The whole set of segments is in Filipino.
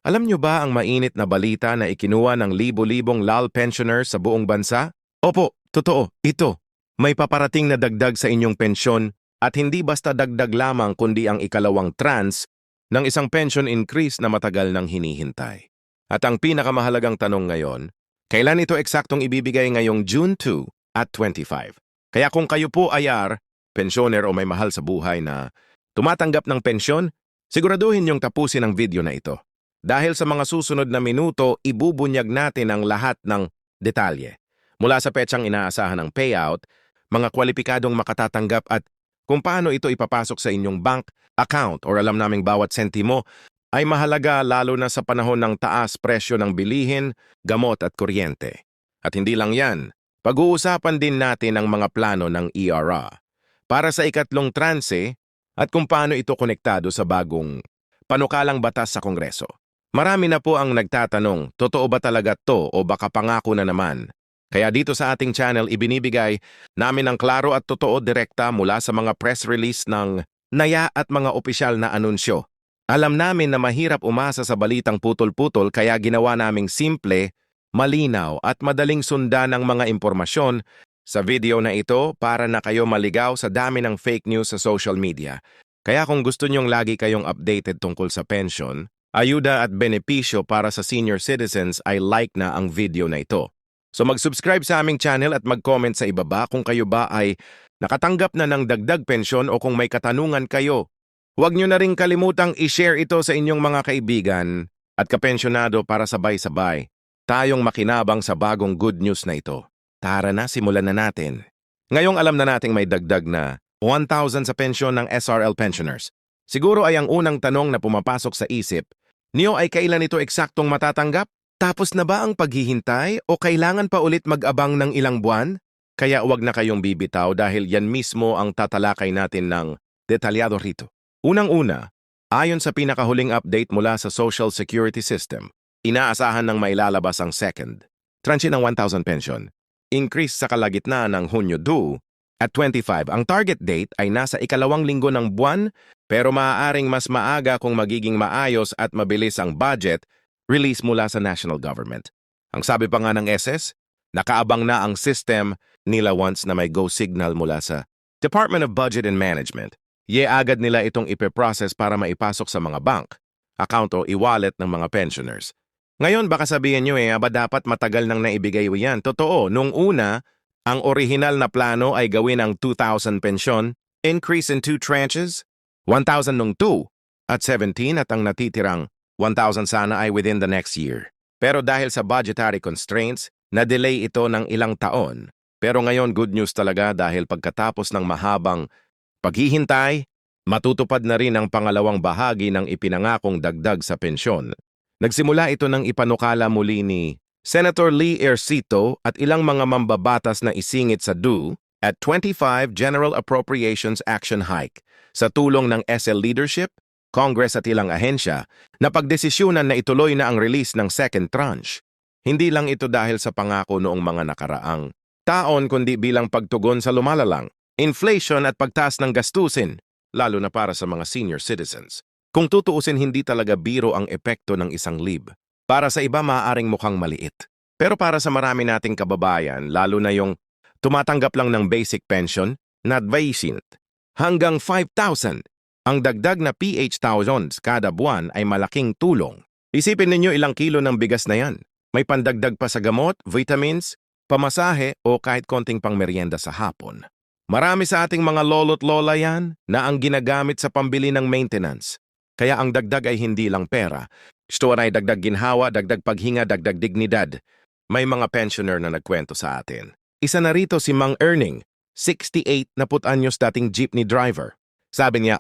Alam nyo ba ang mainit na balita na ikinuha ng libo-libong LAL pensioners sa buong bansa? Opo, totoo, ito. May paparating na dagdag sa inyong pensyon at hindi basta dagdag lamang kundi ang ikalawang trans ng isang pension increase na matagal nang hinihintay. At ang pinakamahalagang tanong ngayon, kailan ito eksaktong ibibigay ngayong June 2 at 25? Kaya kung kayo po ay pensioner o may mahal sa buhay na tumatanggap ng pensyon, siguraduhin niyong tapusin ang video na ito. Dahil sa mga susunod na minuto, ibubunyag natin ang lahat ng detalye. Mula sa petsang inaasahan ng payout, mga kwalipikadong makatatanggap at kung paano ito ipapasok sa inyong bank account or alam naming bawat sentimo ay mahalaga lalo na sa panahon ng taas presyo ng bilihin, gamot at kuryente. At hindi lang yan, pag-uusapan din natin ang mga plano ng ERA para sa ikatlong transe at kung paano ito konektado sa bagong panukalang batas sa Kongreso. Marami na po ang nagtatanong, totoo ba talaga to o baka pangako na naman? Kaya dito sa ating channel ibinibigay namin ang klaro at totoo direkta mula sa mga press release ng NAYA at mga opisyal na anunsyo. Alam namin na mahirap umasa sa balitang putol-putol kaya ginawa naming simple, malinaw at madaling sundan ng mga impormasyon sa video na ito para na kayo maligaw sa dami ng fake news sa social media. Kaya kung gusto nyong lagi kayong updated tungkol sa pension, ayuda at benepisyo para sa senior citizens ay like na ang video na ito. So mag-subscribe sa aming channel at mag-comment sa ibaba kung kayo ba ay nakatanggap na ng dagdag pensyon o kung may katanungan kayo. Huwag nyo na rin kalimutang i-share ito sa inyong mga kaibigan at kapensyonado para sabay-sabay tayong makinabang sa bagong good news na ito. Tara na, simulan na natin. Ngayong alam na nating may dagdag na 1,000 sa pensyon ng SRL pensioners. Siguro ay ang unang tanong na pumapasok sa isip, niyo ay kailan ito eksaktong matatanggap? Tapos na ba ang paghihintay o kailangan pa ulit mag-abang ng ilang buwan? Kaya huwag na kayong bibitaw dahil yan mismo ang tatalakay natin ng detalyado rito. Unang-una, ayon sa pinakahuling update mula sa Social Security System, inaasahan ng mailalabas ang second tranche ng 1,000 pension. Increase sa kalagitnaan ng Hunyo 2 at 25. Ang target date ay nasa ikalawang linggo ng buwan pero maaaring mas maaga kung magiging maayos at mabilis ang budget release mula sa national government. Ang sabi pa nga ng SS, nakaabang na ang system nila once na may go signal mula sa Department of Budget and Management. Agad nila itong ipe-process para maipasok sa mga bank, account o e-wallet ng mga pensioners. Ngayon baka sabihin nyo aba dapat matagal nang naibigay yan. Totoo, nung una, ang orihinal na plano ay gawin ang 2,000 pensyon, increase in 2 tranches, 1,000 nung 2 at 17 at ang natitirang 1,000 sana ay within the next year. Pero dahil sa budgetary constraints, na-delay ito ng ilang taon. Pero ngayon good news talaga dahil pagkatapos ng mahabang paghihintay, matutupad na rin ang pangalawang bahagi ng ipinangakong dagdag sa pensyon. Nagsimula ito ng ipanukala muli ni Senator Lee Ejercito at ilang mga mambabatas na isingit sa DOE at 25 General Appropriations Action Hike sa tulong ng SL Leadership, Congress at ilang ahensya na pagdesisyunan na ituloy na ang release ng second tranche. Hindi lang ito dahil sa pangako noong mga nakaraang taon kundi bilang pagtugon sa lumalalang inflation at pagtaas ng gastusin, lalo na para sa mga senior citizens. Kung tutuusin hindi talaga biro ang epekto ng isang lib. Para sa iba maaaring mukhang maliit. Pero para sa marami nating kababayan, lalo na yung tumatanggap lang ng basic pension, not vacant, hanggang 5,000. Ang dagdag na PH thousands kada buwan ay malaking tulong. Isipin ninyo ilang kilo ng bigas na yan. May pandagdag pa sa gamot, vitamins, pamasahe o kahit konting pangmeryenda sa hapon. Marami sa ating mga lolo't lola yan na ang ginagamit sa pambili ng maintenance. Kaya ang dagdag ay hindi lang pera. Ito ay dagdag ginhawa, dagdag paghinga, dagdag dignidad. May mga pensioner na nagkwento sa atin. Isa na rito si Mang Erning, 68 na anyos dating jeepney driver. Sabi niya,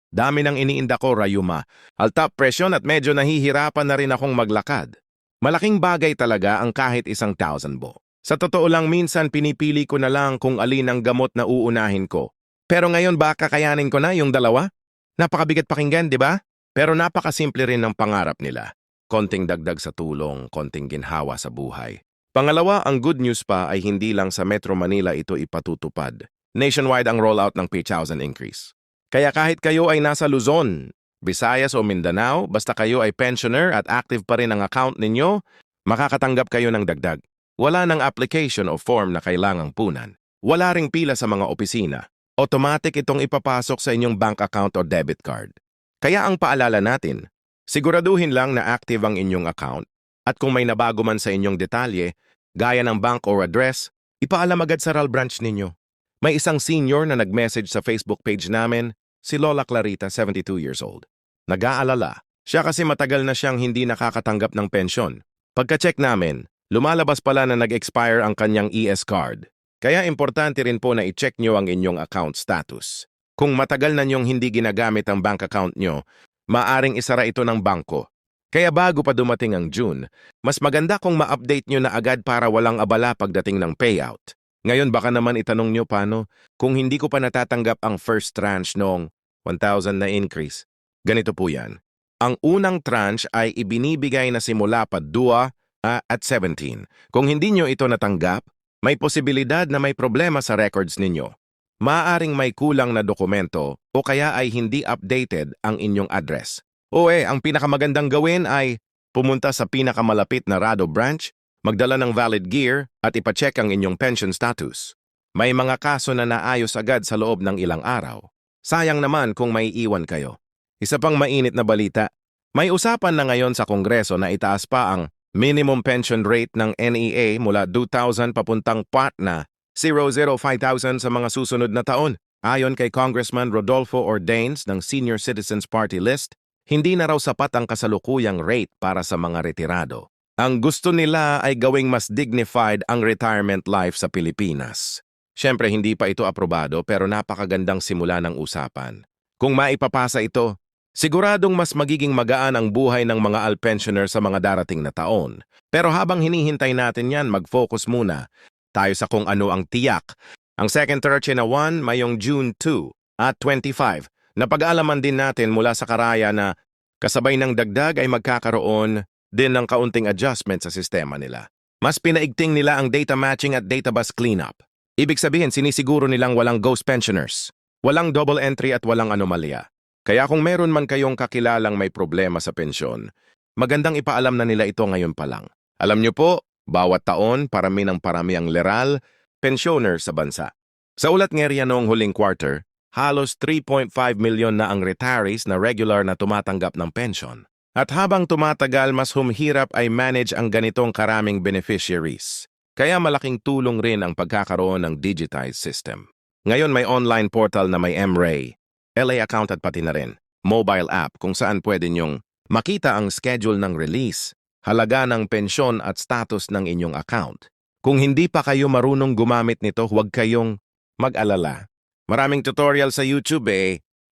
dami ng iniinda ko, Rayuma. Altap presyon at medyo nahihirapan na rin akong maglakad. Malaking bagay talaga ang kahit 1,000 bo. Sa totoo lang minsan pinipili ko na lang kung alin ang gamot na uunahin ko. Pero ngayon ba kakayanin ko na yung dalawa? Napakabigat pakinggan, di ba? Pero napakasimple rin ng pangarap nila. Konting dagdag sa tulong, konting ginhawa sa buhay. Pangalawa, ang good news pa ay hindi lang sa Metro Manila ito ipatutupad. Nationwide ang rollout ng PH increase. Kaya kahit kayo ay nasa Luzon, Visayas o Mindanao, basta kayo ay pensioner at active pa rin ang account ninyo, makakatanggap kayo ng dagdag. Wala ng application o form na kailangang punan. Wala ring pila sa mga opisina. Automatic itong ipapasok sa inyong bank account o debit card. Kaya ang paalala natin, siguraduhin lang na active ang inyong account at kung may nabago man sa inyong detalye, gaya ng bank or address, ipaalam agad sa RAL branch ninyo. May isang senior na nag-message sa Facebook page namin, si Lola Clarita, 72 years old. Nag-aalala. Siya kasi matagal na siyang hindi nakakatanggap ng pensyon. Pagka-check namin, lumalabas pala na nag-expire ang kanyang ES card. Kaya importante rin po na i-check nyo ang inyong account status. Kung matagal na nyong hindi ginagamit ang bank account nyo, maaring isara ito ng bangko. Kaya bago pa dumating ang June, mas maganda kung ma-update nyo na agad para walang abala pagdating ng payout. Ngayon baka naman itanong nyo paano kung hindi ko pa natatanggap ang first tranche noong 1,000 na increase. Ganito po yan. Ang unang tranche ay ibinibigay na simula pa 2 at 17. Kung hindi nyo ito natanggap, may posibilidad na may problema sa records ninyo. Maaaring may kulang na dokumento o kaya ay hindi updated ang inyong address. Ang pinakamagandang gawin ay pumunta sa pinakamalapit na RADO branch, magdala ng valid gear at ipacheck ang inyong pension status. May mga kaso na naayos agad sa loob ng ilang araw. Sayang naman kung may iwan kayo. Isa pang mainit na balita, may usapan na ngayon sa Kongreso na itaas pa ang minimum pension rate ng NEA mula 2,000 papuntang pat na 005,000 sa mga susunod na taon. Ayon kay Congressman Rodolfo Ordains ng Senior Citizens Party List, hindi na raw sapat ang kasalukuyang rate para sa mga retirado. Ang gusto nila ay gawing mas dignified ang retirement life sa Pilipinas. Siyempre hindi pa ito aprobado pero napakagandang simula ng usapan. Kung maipapasa ito, siguradong mas magiging magaan ang buhay ng mga pensioner sa mga darating na taon. Pero habang hinihintay natin yan, mag-focus muna tayo sa kung ano ang tiyak. Ang second tertiary na 1 mayong June 2 at 25. Napag-aalaman din natin mula sa karaya na kasabay ng dagdag ay magkakaroon din ng kaunting adjustment sa sistema nila. Mas pinaigting nila ang data matching at database cleanup. Ibig sabihin sinisiguro nilang walang ghost pensioners, walang double entry at walang anomalya. Kaya kung meron man kayong kakilalang may problema sa pensyon, magandang ipaalam na nila ito ngayon pa lang. Alam niyo po, bawat taon parami ng parami ang leral, pensioner sa bansa. Sa ulat ng RIA noong huling quarter, halos 3.5 milyon na ang retirees na regular na tumatanggap ng pension. At habang tumatagal, mas humhirap ay manage ang ganitong karaming beneficiaries. Kaya malaking tulong rin ang pagkakaroon ng digitized system. Ngayon may online portal na may MRAY, LA account at pati na rin mobile app kung saan pwede nyong makita ang schedule ng release, halaga ng pensyon at status ng inyong account. Kung hindi pa kayo marunong gumamit nito, huwag kayong mag-alala. Maraming tutorial sa YouTube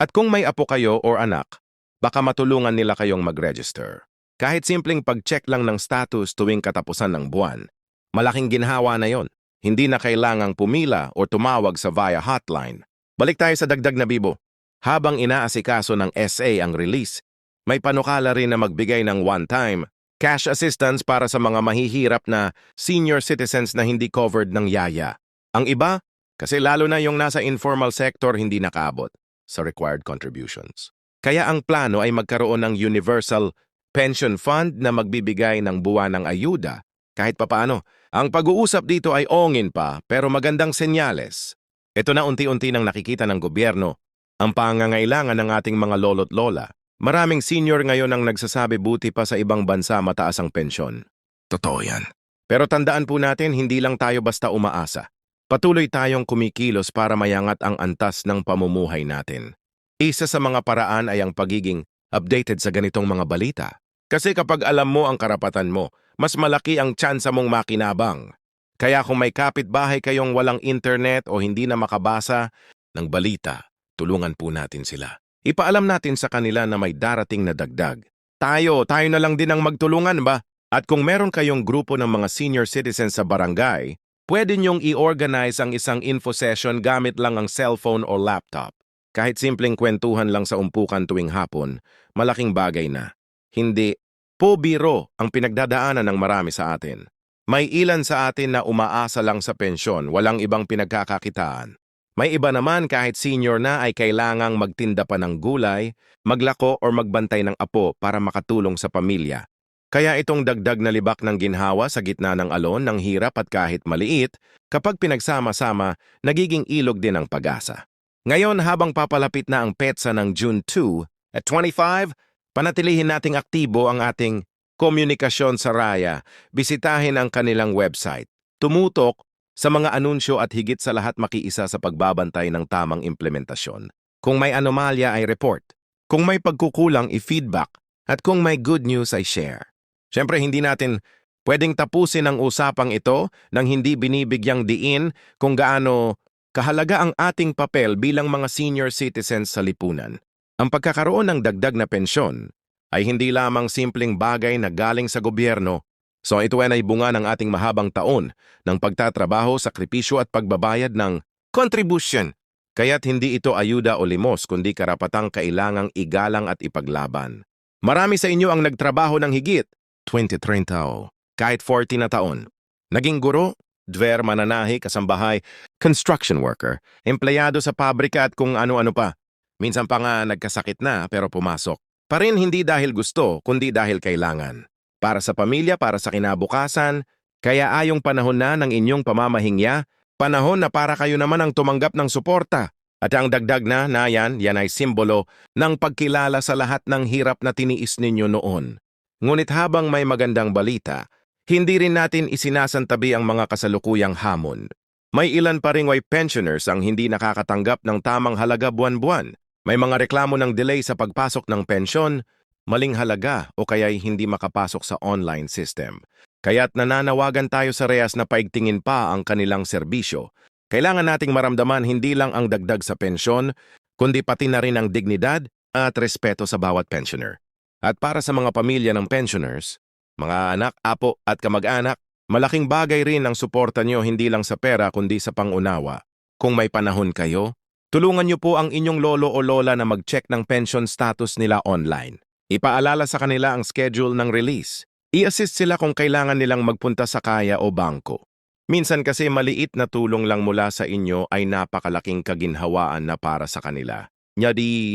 At kung may apo kayo or anak, baka matulungan nila kayong mag-register. Kahit simpleng pag-check lang ng status tuwing katapusan ng buwan, malaking ginhawa na yon. Hindi na kailangang pumila o tumawag sa via hotline. Balik tayo sa dagdag na bibo. Habang inaasikaso ng SA ang release, may panukala rin na magbigay ng one-time cash assistance para sa mga mahihirap na senior citizens na hindi covered ng yaya. Ang iba, kasi lalo na yung nasa informal sector hindi nakaabot sa required contributions. Kaya ang plano ay magkaroon ng Universal Pension Fund na magbibigay ng buwanang ayuda kahit papaano. Ang pag-uusap dito ay ongin pa pero magandang senyales. Ito na unti-unti nang nakikita ng gobyerno ang pangangailangan ng ating mga lolo't lola. Maraming senior ngayon ang nagsasabi buti pa sa ibang bansa mataas ang pensyon. Totoo yan. Pero tandaan po natin hindi lang tayo basta umaasa. Patuloy tayong kumikilos para mayangat ang antas ng pamumuhay natin. Isa sa mga paraan ay ang pagiging updated sa ganitong mga balita. Kasi kapag alam mo ang karapatan mo, mas malaki ang tsansa mong makinabang. Kaya kung may kapitbahay kayong walang internet o hindi na makabasa ng balita, tulungan po natin sila. Ipaalam natin sa kanila na may darating na dagdag. Tayo na lang din ang magtulungan ba? At kung meron kayong grupo ng mga senior citizens sa barangay, pwede niyong i-organize ang isang info session gamit lang ang cellphone o laptop. Kahit simpleng kwentuhan lang sa umpukan tuwing hapon, malaking bagay na. Hindi po biro ang pinagdadaanan ng marami sa atin. May ilan sa atin na umaasa lang sa pensyon, walang ibang pinagkakakitaan. May iba naman kahit senior na ay kailangang magtinda pa ng gulay, maglako o magbantay ng apo para makatulong sa pamilya. Kaya itong dagdag na libak ng ginhawa sa gitna ng alon ng hirap at kahit maliit, kapag pinagsama-sama, nagiging ilog din ang pag-asa. Ngayon habang papalapit na ang petsa ng June 2 at 25, panatilihin nating aktibo ang ating komunikasyon sa Raya. Bisitahin ang kanilang website. Tumutok sa mga anunsyo at higit sa lahat makiisa sa pagbabantay ng tamang implementasyon. Kung may anomalya ay report. Kung may pagkukulang i-feedback. At kung may good news ay share. Siyempre, hindi natin pwedeng tapusin ang usapang ito nang hindi binibigyang diin kung gaano kahalaga ang ating papel bilang mga senior citizens sa lipunan. Ang pagkakaroon ng dagdag na pensyon ay hindi lamang simpleng bagay na galing sa gobyerno. So ito ay bunga ng ating mahabang taon ng pagtatrabaho, sakripisyo at pagbabayad ng contribution. Kaya't hindi ito ayuda o limos kundi karapatang kailangang igalang at ipaglaban. Marami sa inyo ang nagtrabaho ng higit 20-30 kahit 40 na taon. Naging guro, dwer, mananahi, kasambahay, construction worker, empleyado sa pabrika at kung ano-ano pa. Minsan pa nga nagkasakit na pero pumasok. Pa rin hindi dahil gusto, kundi dahil kailangan. Para sa pamilya, para sa kinabukasan, kaya ayong panahon na ng inyong pamamahingya, panahon na para kayo naman ang tumanggap ng suporta. At ang dagdag na yan ay simbolo ng pagkilala sa lahat ng hirap na tiniis ninyo noon. Ngunit habang may magandang balita, hindi rin natin isinasantabi ang mga kasalukuyang hamon. May ilan pa ring pensioners ang hindi nakakatanggap ng tamang halaga buwan-buwan. May mga reklamo ng delay sa pagpasok ng pensyon, maling halaga o kaya'y hindi makapasok sa online system. Kaya't nananawagan tayo sa rehas na paigtingin pa ang kanilang serbisyo. Kailangan nating maramdaman hindi lang ang dagdag sa pensyon, kundi pati na rin ang dignidad at respeto sa bawat pensioner. At para sa mga pamilya ng pensioners, mga anak, apo at kamag-anak, malaking bagay rin ang suporta nyo hindi lang sa pera kundi sa pangunawa. Kung may panahon kayo, tulungan nyo po ang inyong lolo o lola na mag-check ng pension status nila online. Ipaalala sa kanila ang schedule ng release. I-assist sila kung kailangan nilang magpunta sa kaya o bangko. Minsan kasi maliit na tulong lang mula sa inyo ay napakalaking kaginhawaan na para sa kanila. Nyadi,